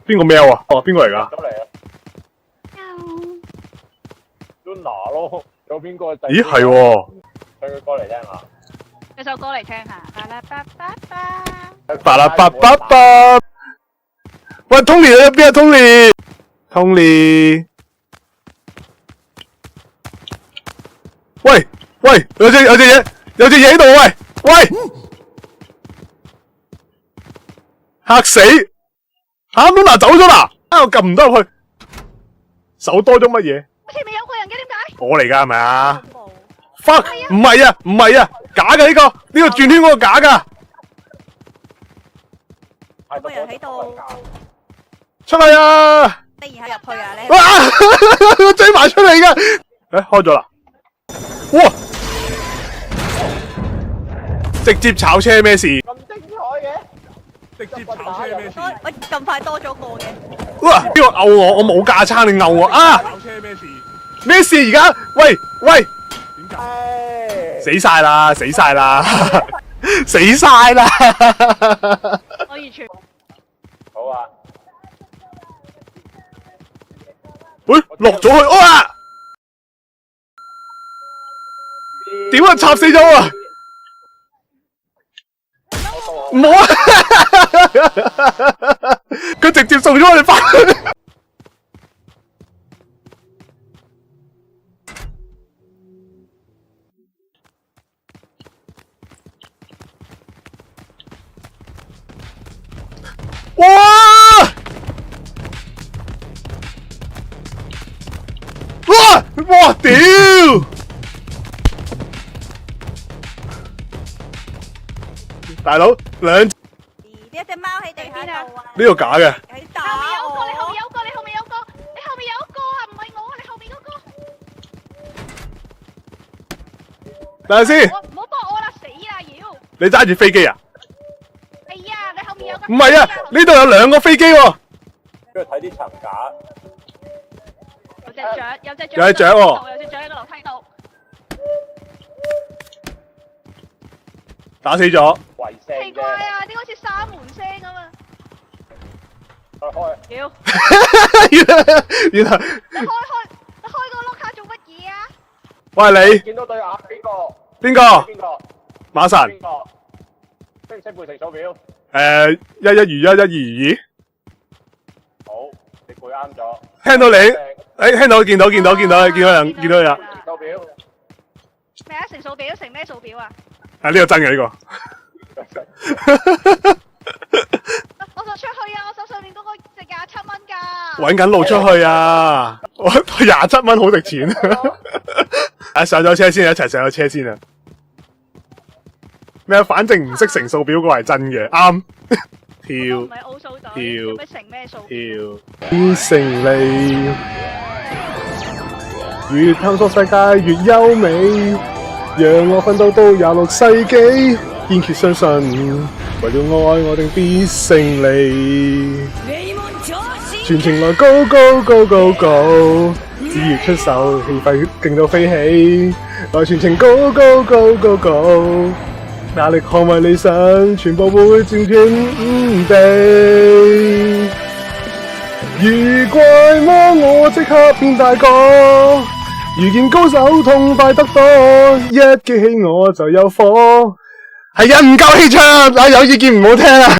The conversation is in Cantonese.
邊個喵啊？哦，邊個嚟噶？咁嚟啊 ！Luna 咯，有邊個？咦，係喎。唱佢歌嚟聽下。唱首歌嚟聽下。巴拉巴巴巴。巴拉巴巴巴。喂 ，Tony 喺邊啊 ？Tony。喂，有隻嘢喺度，喂，嚇死！吓 Luna 走咗啦，我撳唔到入去，手多咗乜嘢？前面有個人嘅，點解？我嚟噶係咪啊 ？fuck， 唔係啊，假嘅呢個轉圈嗰個假噶。有個人喺度，出去啊！突然係入去啊你？哇！追埋出嚟噶，開咗啦！哇！直接炒車咩事？咁精彩嘅，直接炒車咩事？喂，咁快多咗個嘅。哇！呢個毆我冇架撐，你毆我啊！炒車咩事？咩事而家？喂！點解？死晒啦！死晒啦！我完全。好啊！喂，落咗去哇！點啊！插死咗啊！唔好啊！佢直接送咗我哋翻去。哇！屌！大佬兩呢一隻貓喺地下度啊！呢個假嘅。喺打後面有個，我。你後面有個，你後面有個啊！唔係我啊，你後面嗰個。等下先，唔好幫我啦，死啦妖！你揸住飛機啊？係啊，你後面有個。唔係啊，呢度有兩個飛機喎。跟住睇啲層架。有隻雀，有隻雀喎。有隻雀喺個樓梯度。打死咗。圍聲奇怪啊，點解好似閂門聲咁啊？開。屌！原來你開個碌卡做乜嘢啊？喂你見到對眼邊個？馬神。識唔識背乘數表？一如一，二如二。好，你背啱咗。聽到你，聽到，見到人，見到人。乘數表。咩啊？乘數表乘咩數表啊？係呢個真嘅呢個。我想出去啊！我手上面嗰個值27蚊㗎。搵緊路出去啊！我27蚊好值錢。上咗車先，一齊上咗車先啊！咩？反正唔識乘數表個係真嘅，啱。跳。唔係奧數隊。做咩乘咩數？變成你，越探索世界越優美，讓我奮鬥到26世紀，堅決相信，為了愛我定必勝利。全程來 go go go go go， 只要出手，氣勢勁到飛起，來全程 go go go go go， 壓力捍衛理想，全部會佔斷地。如怪魔我即刻變大個，遇見高手痛快得多，一激起我就有火。係人唔夠氣場，有意見唔好聽啊！